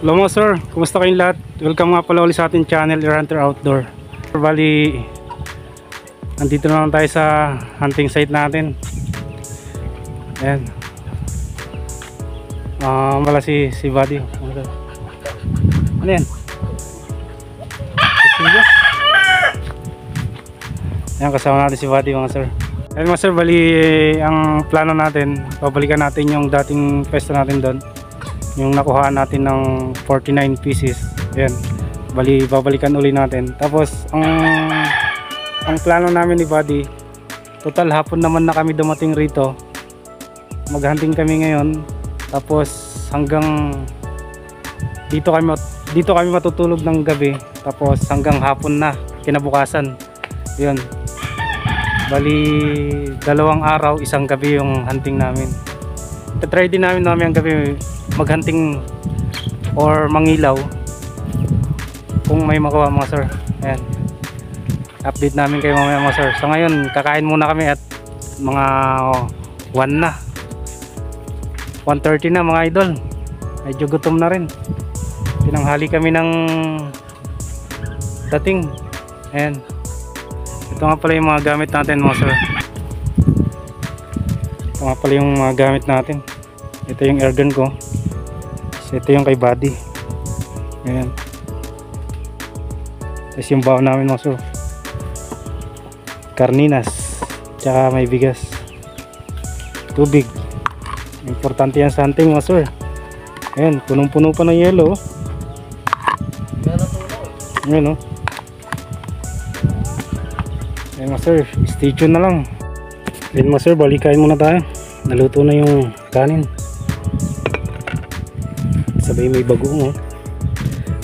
Hello mga sir, kumusta kayong lahat? Welcome nga pala ulit sa ating channel, Hunter Outdoor. Bali, nandito naman tayo sa hunting site natin. Ayan. Wala si Buddy. Ano yan? Ayan, kasama natin si Buddy mga sir. Ayan mga sir, bali ang plano natin, pabalikan natin yung dating pwesto natin doon. Yung nakuhaan natin ng 49 pieces. Ayan, bali babalikan uli natin. Tapos ang plano namin ni Buddy, total hapon naman na kami dumating rito, maghunting kami ngayon. Tapos hanggang dito kami matutulog ng gabi. Tapos hanggang hapon na kinabukasan. Yun, bali 2 araw, 1 gabi yung hunting namin. Try din namin ang gabi maghunting or mangilaw kung may makuha mga sir. Ayan, update namin kayo mamaya mga sir. So ngayon kakain muna kami at mga 1 na, 1:30 na mga idol. Medyo gutom na rin, tinanghali kami ng dating. Ayan, ito nga pala yung mga gamit natin mga sir. Ito nga pala yung mga gamit natin. Ito yung airgun ko. Ito yung kay Buddy. Ayan. Tapos yung baon namin mga sir, karninas, tsaka may bigas, tubig. Importante yan sa hunting mga sir. Ayan, punong-puno pa ng yelo. Ayan o. Ayan mga sir, stay tuned na lang. Ayan mga sir, balikain muna tayo. Naluto na yung kanin, sabay may bagoong.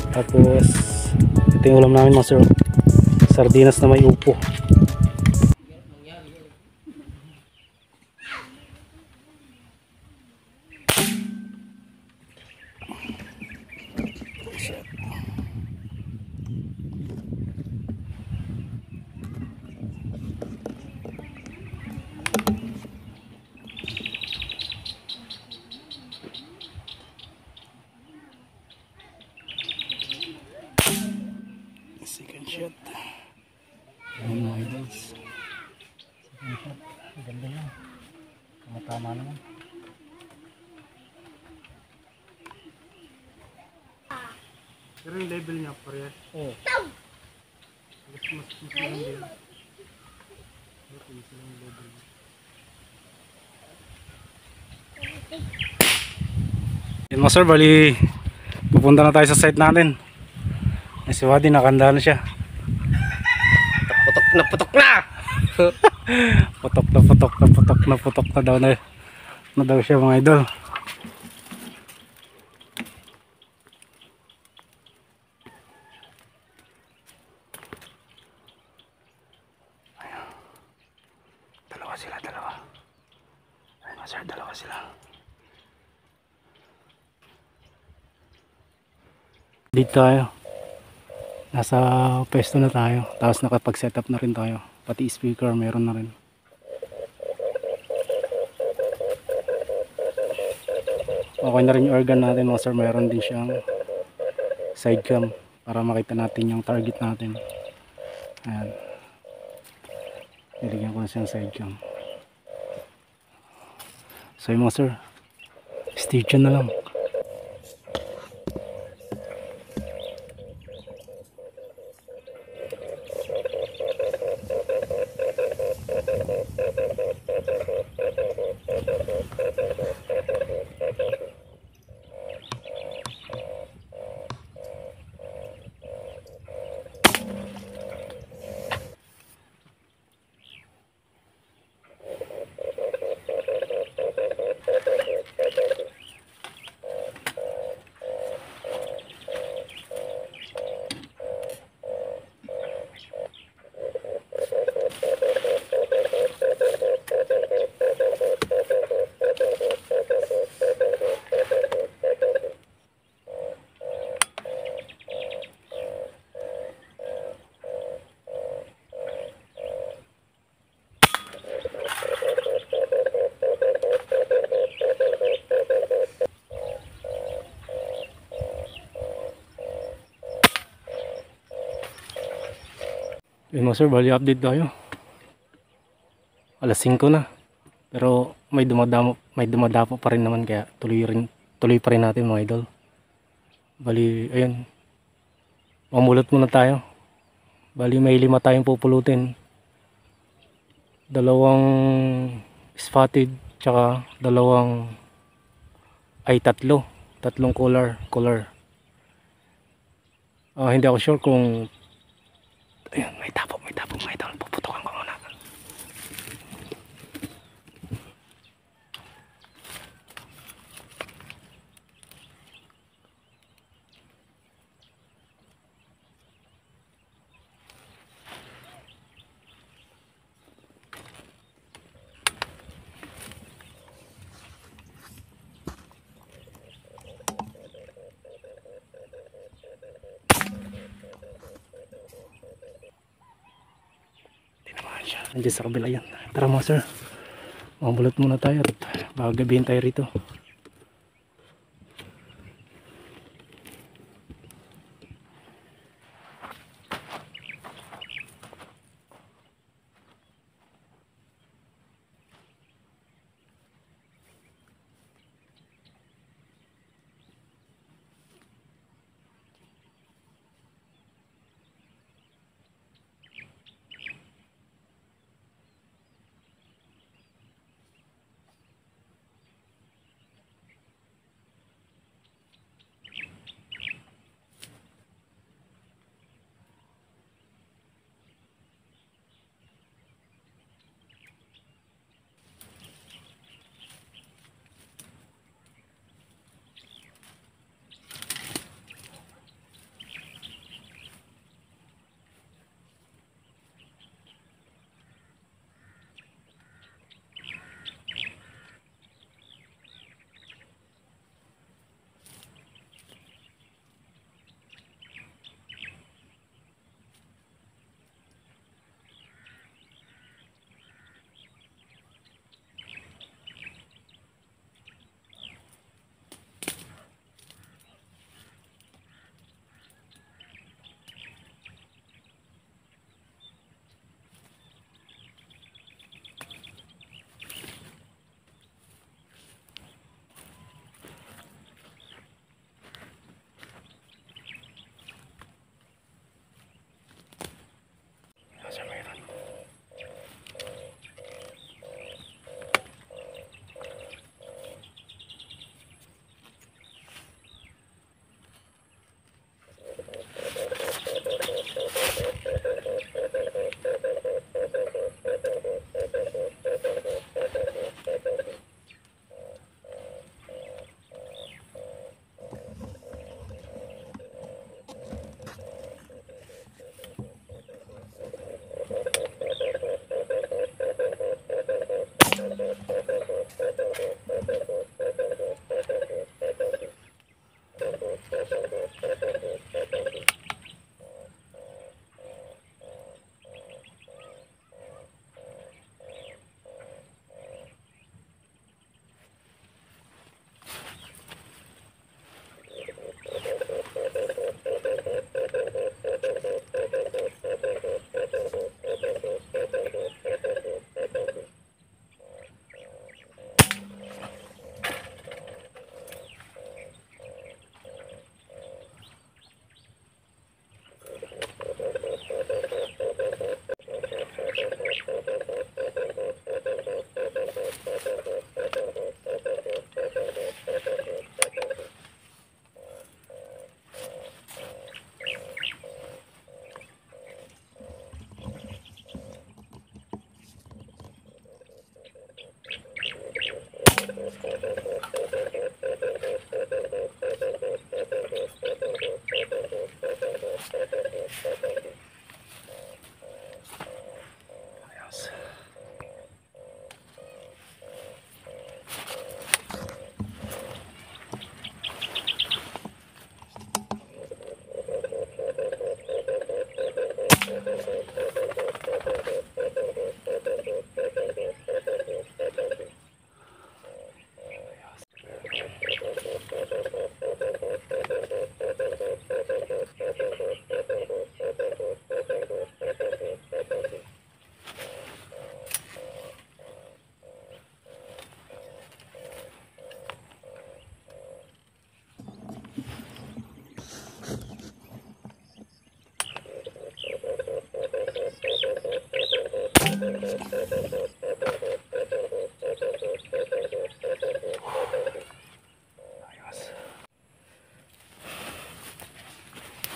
Tapos ito yung ulam namin mga sir, sardinas na may upo. Second shot. Ayan mga idols, second shot, ganda yan, tama naman. Pero yung level niya parehas. Oo. Mas lang din. Mas lang yung level niya. Yan mga sir, bali pupunta na tayo sa site natin. Si Buddy nakanda na siya. Putok na putok na. Putok na daw siya mga idol. Dalawa sila. Ay mga sir, dalawa sila. Dito tayo, nasa pwesto na tayo, tapos nakapag setup na rin tayo, pati speaker meron na rin. Okay na rin yung organ natin mga sir, meron din siyang side cam para makita natin yung target natin. Ayan, niligyan ko na siyang side cam. So yung mga sir, stay tuned na lang. Mga sir, bali update tayo. Alas 5 na. Pero may dumadapo pa rin naman, kaya tuloy pa rin natin mga idol. Bali, ayun. Mamulot muna tayo. Bali, may 5 tayong pupulutin. 2 spotted, tsaka 3 color. Hindi ako sure kung ayun, may tapo mga idol. Puputukan ko muna. Nandiyan sa kabila yan. Tara mga sir, mamulot muna tayo at gabihin tayo rito.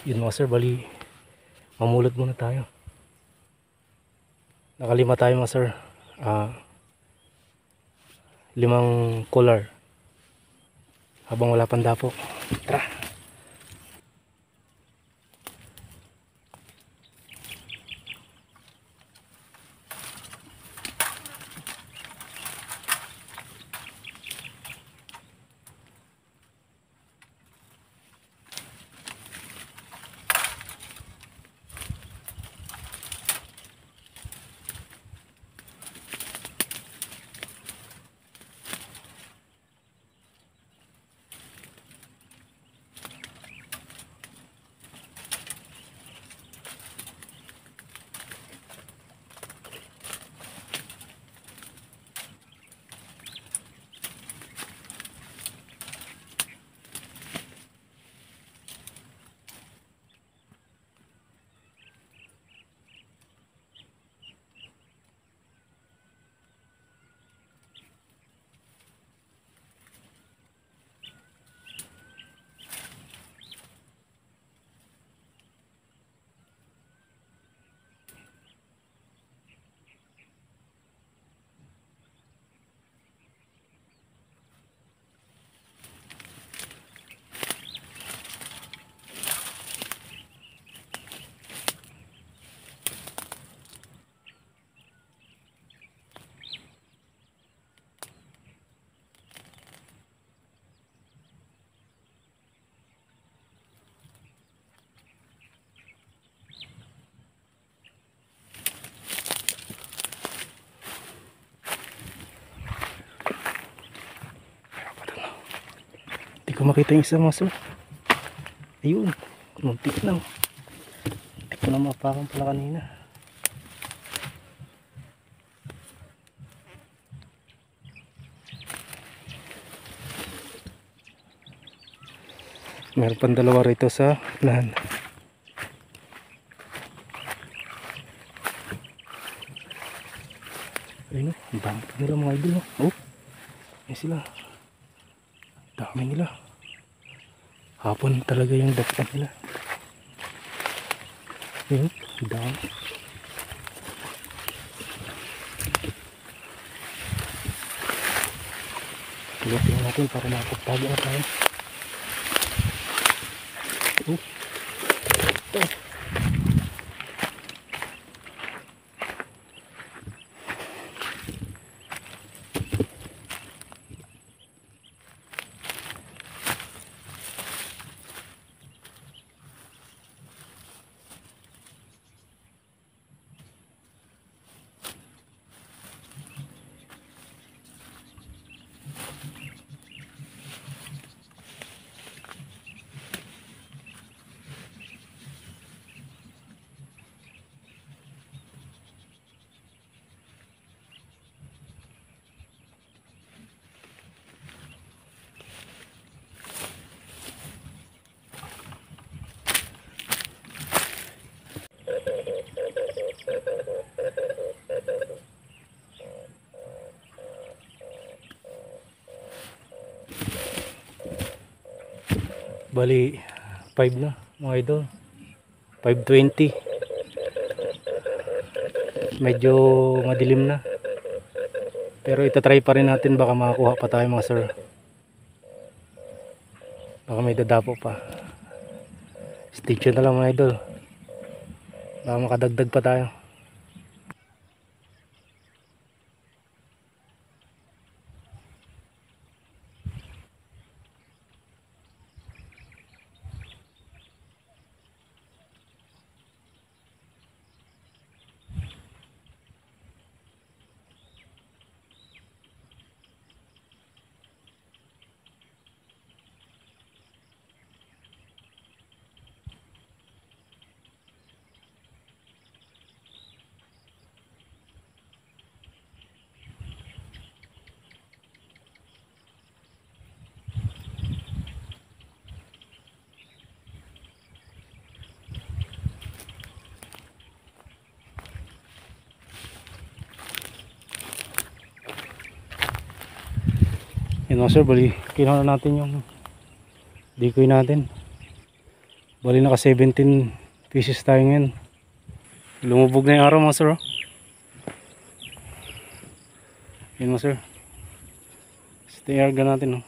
Yun mga sir, bali mamulot muna tayo. Nakalima tayo mga sir. 5 collar habang wala pang dapo. Tara. Hindi ko makita yung isa mga sir. Ayun, muntik lang. Hindi ko na mapakan pala kanina. Meron pang dalawa rito sa plan. Ayun o, ang dami pa nila mga idol. Oh, ayun sila. Dami nila. Hapon talaga yung dapat nila. Ayun, dami. Tingnan natin para makapagtago na tayo. Oh. Oh. Bali 5 na mga idol, 5:20. Medyo madilim na, pero itatry pa rin natin, baka makakuha pa tayo mga sir, baka may dadapo pa. Stay tuned na lang mga idol, baka makadagdag pa tayo. Yun mga sir, bali kinuha natin yung decoy natin. Bali naka 17 pieces tayo ngayon. Lumubog na yung araw mga sir. Oh. Yun mga sir. Stay arga natin. Oh.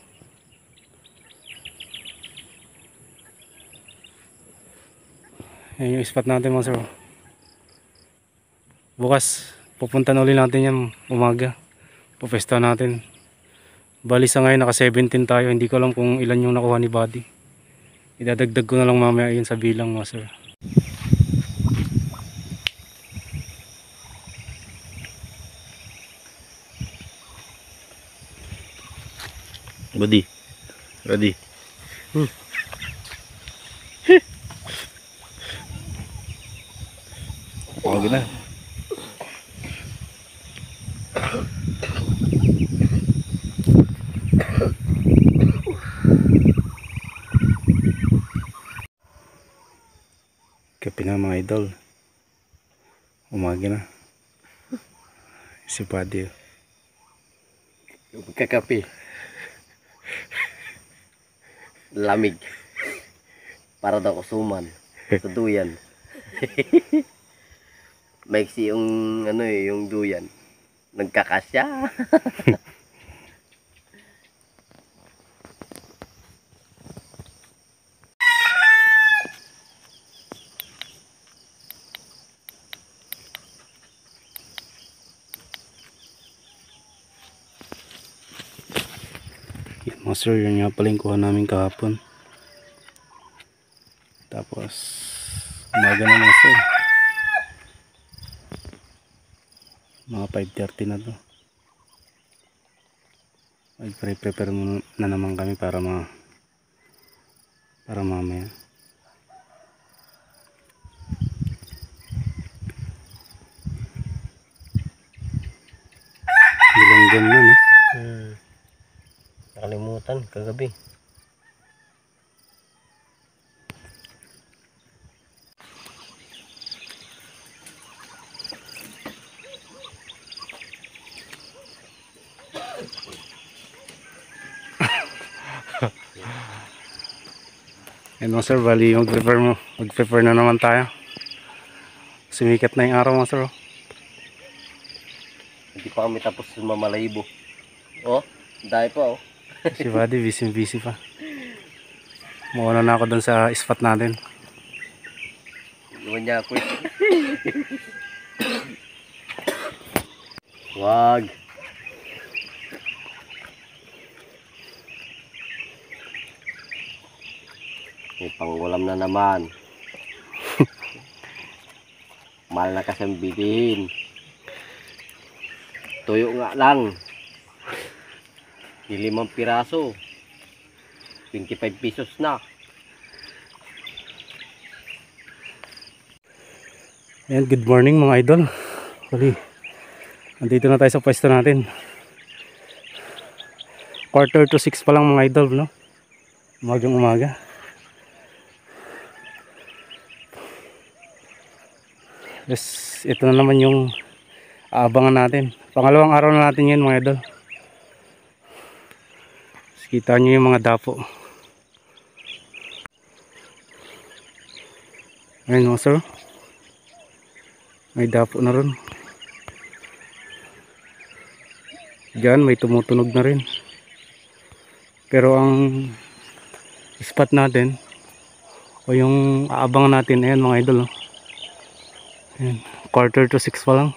Yan yung spot natin mga sir. Oh. Bukas pupunta na ulit natin yan umaga. Pupesta natin. Bali sa ngayon naka 17 tayo. Hindi ko alam kung ilan yung nakuha ni Buddy. Idadagdag ko na lang mamaya yun sa bilang mga sir. Buddy. Ready. Okay na. Kape na mga idol. Umaga na. Si Buddy. Kakape. Lamig. Para daw kusuman. Sa duyan. Maiksi yung ano yung duyan. Nagkakasya. Yan mga sir, yun nga pala yung kuha namin kahapon. Tapos umaga na mga sir. Mga 5:30 na to. Mag-prepare na naman kami para mamaya. Bilanggan na no. Nakalimutan kagabi. Yan mga sir, bali mag-prepare na naman tayo. Sumikat na yung araw mga sir. Hindi pa kami tapos mamalayibo. Oh, dahil pa oh. Si Buddy busy pa. Muna na ako dun sa spot natin. Iwan niya ako. Wag. May pangulam na naman. Mahal na kasi ang bilhin. Tuyo nga lang. 5 piraso. 25 pesos na. Ayan, good morning mga idol. Bali, nandito na tayo sa pwesto natin. 5:45 pa lang mga idol, no? Umagang umaga. Yes, ito na naman yung aabangan natin. Pangalawang araw na natin yan mga idol. Kita nyo yung mga dapo. Ayun mga sir. May dapo na rin. Diyan may tumutunog na rin. Pero ang spot natin o yung aabangan natin, ayan mga idol. Ayan, 5:45 pa lang.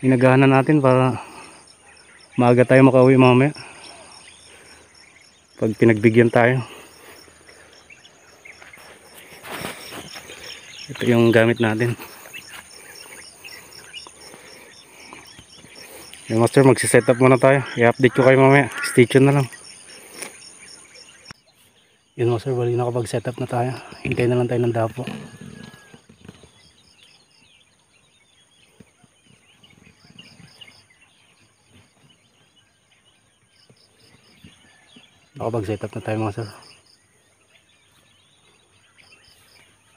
Inagahan na natin para maaga tayo makauwi mamaya. Pag pinagbigyan tayo. Ito yung gamit natin. Yung master, magsiset up muna tayo. I-update ko kayo mamaya. Stay tuned na lang. Yun master, bali nakapag-set up na tayo. Hintay na lang tayo ng dapo. Nakapag-set up na tayo mga sir.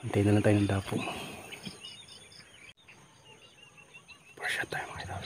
Hintay na lang tayo ng dapo. Shot tayo mga idol.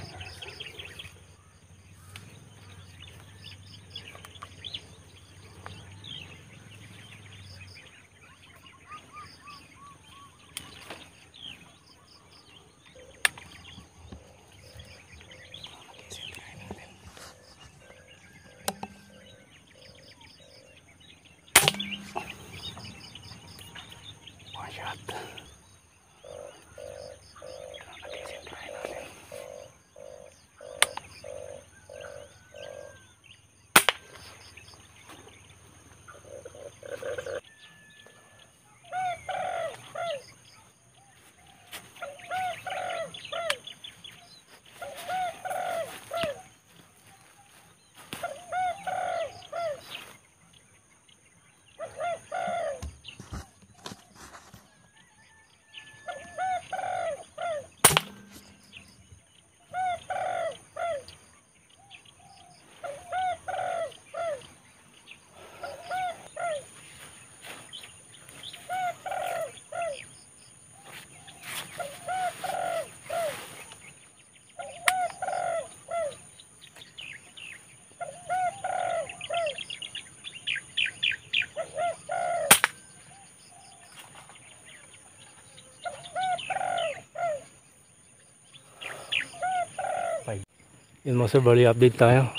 Yun mga sir, bali update tayo.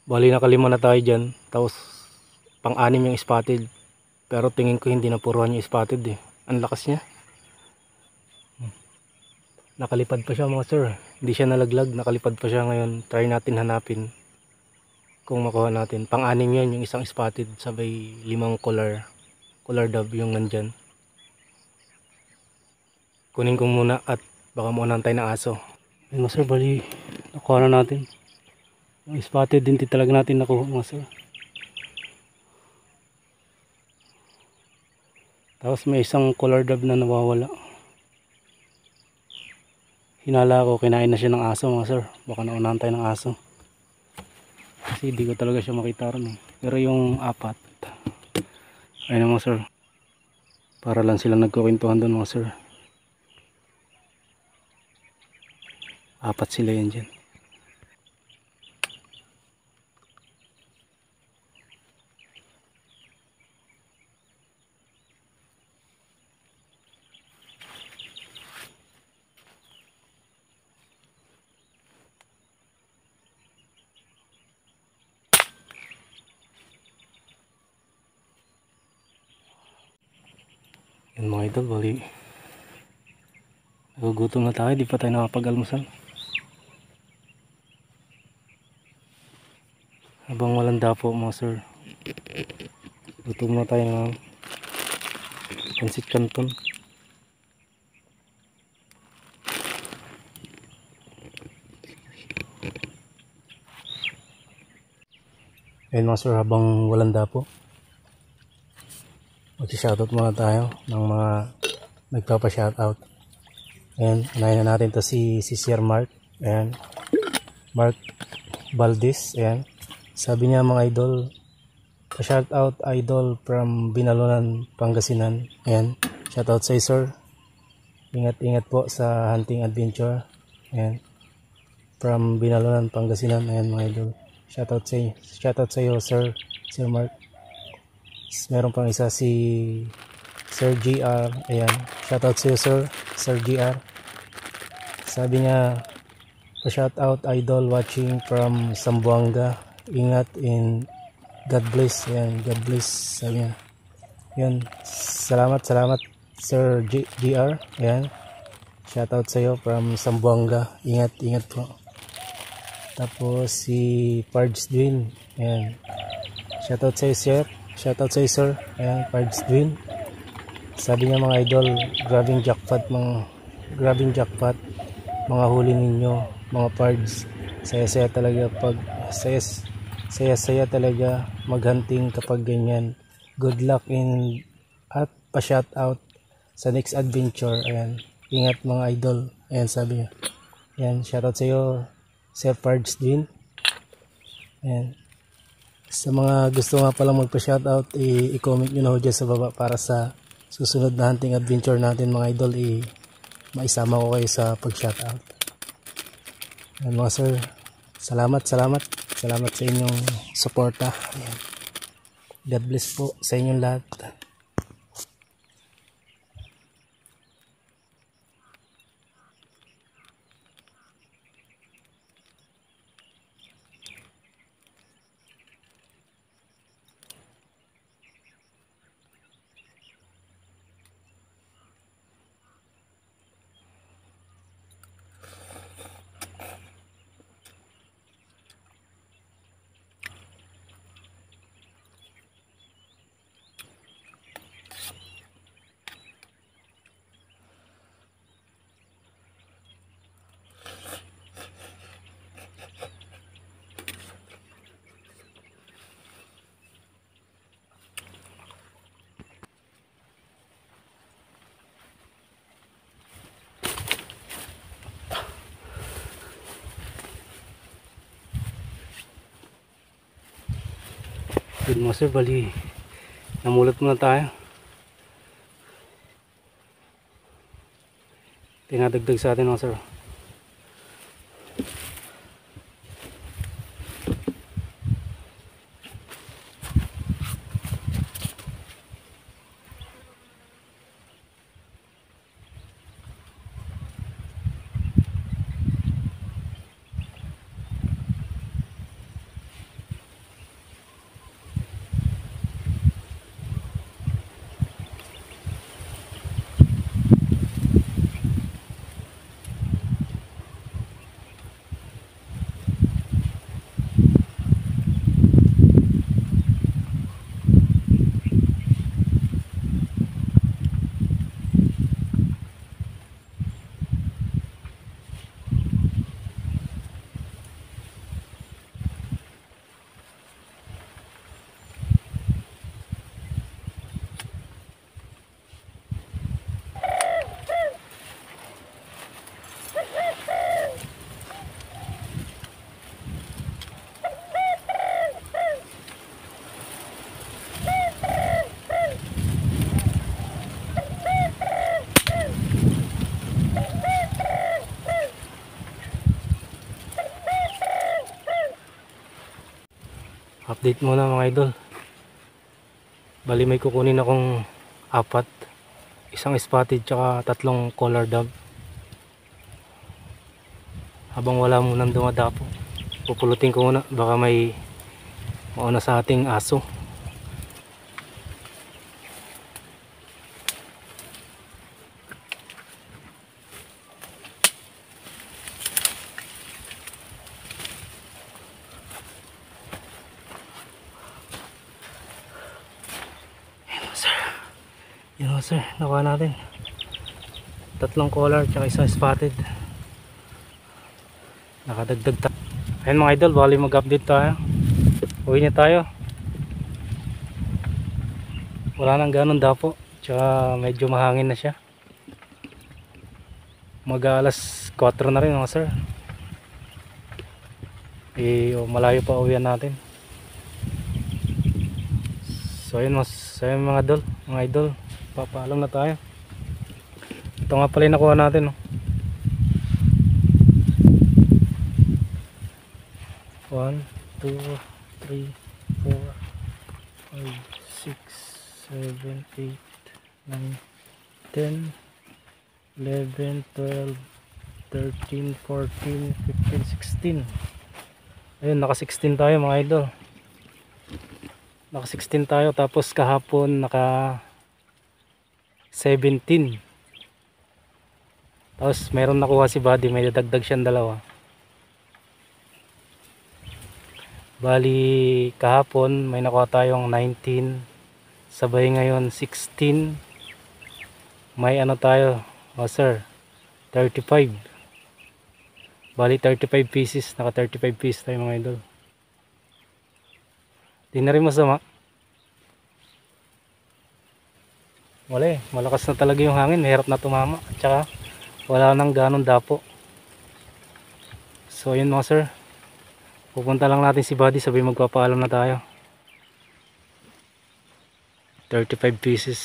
Bali nakalima na tayo dyan. Tapos pang-anim yung spotted. Pero tingin ko hindi na puruhan yung spotted eh. Ang lakas niya. Nakalipad pa siya mga sir. Hindi siya nalaglag. Nakalipad pa siya ngayon. Try natin hanapin kung makuha natin. Pang-anim yan yung isang spotted. Sabay 5 color dove yung nandyan. Kunin ko muna at baka maunantay ng aso. Ayun mga sir, bali nakuha na natin. Yung spotted din talaga natin nakuha mga sir. Tapos may isang color dove na nawawala. Hinala ko, kinain na siya ng aso mga sir. Baka naunantay ng aso. Kasi di ko talaga siya makita rin eh. Pero yung apat, ayun mga sir. Para lang sila nagkukwentuhan doon mga sir. Apat sila yan dyan. Yan mga idol, bali nagugutom na tayo, di pa tayo nakapag-almusal. Habang walang dapo mga sir, gutom na tayo ng pansit canton. Ayun mga sir, habang walang dapo, mag-shoutout muna tayo ng mga nagpapa-shoutout. Ayan, unahin na natin to si Sir Mark. Ayan, Mark Valdez. Ayan, sabi niya mga idol, pa-shoutout idol from Binalunan, Pangasinan. Ayan, shoutout sa sir. Ingat-ingat po sa hunting adventure. Ayan, from Binalunan, Pangasinan. Ayan mga idol, shoutout sa iyo sir, Sir Mark. Meron pang isa si Sir GR. Ayan, shoutout sa iyo Sir GR. Sabi niya, pa-shoutout idol watching from Zamboanga. Ingat in God bless. Ayan, God bless sabi niya. Ayan, salamat Sir GR. Ayan, shoutout sa iyo from Zamboanga. Ingat po. Tapos si Pards Dwin. Ayan, shoutout sa iyo sir. Shoutout sa iyo sir. Ayan, Pards Dwin. Sabi niya mga idol, grabing jackpot mga huli ninyo mga Pards. Saya talaga pag saya talaga maghunting kapag ganyan. Good luck in at pa-shoutout sa next adventure. Ayan, ingat mga idol. Ayan, sabi niya. Ayan, shoutout sa iyo Sir Pards Dwin. Ayan, sa mga gusto nga palang magpa-shoutout, i-comment nyo na ho dyan sa baba para sa susunod na hunting adventure natin mga idol, maisama ko kayo sa pag-shoutout. Ayan mga sir, salamat sa inyong suporta. Ayan, God bless po sa inyong lahat. Good mga sir, bali namulot muna tayo. Tinadagdag sa atin mga sir. Update muna mga idol. Bali may kukunin akong 4, isang spotted tsaka 3 collar dove. Habang wala munang dumadapo, pupulutin ko muna, baka may mauna sa ating aso. Yun o sir, nakuha natin 3 collar tsaka isang spotted. Nakadagdag tayo. Ayun mga idol, bali mag-update tayo. Uwi na tayo. Wala nang ganun dapo, tsaka medyo mahangin na siya. Mag-alas 4 na rin mga sir. Malayo pa uwian natin. So ayun mga idol, papaalam na tayo. Ito nga pala yung nakuha natin, no? 1, 2, 3, 4, 5, 6, 7, 8, 9, 10, 11, 12, 13, 14, 15, 16. Ayun, naka 16 tayo mga idol. Naka 16 tayo, tapos kahapon naka 17. Tapos meron nakuha si Buddy, may dadagdag siyang 2. Bali kahapon may nakuha tayong 19, sabay ngayon 16. May ano tayo, sir, 35. Bali 35 pieces, naka 35 pieces tayo mga idol. Di na rin masama. Wala malakas na talaga yung hangin, hirap na tumama, at saka wala nang ganong dapo. So yun mga sir, pupunta lang natin si Buddy, sabi magpapaalam na tayo. 35 pieces.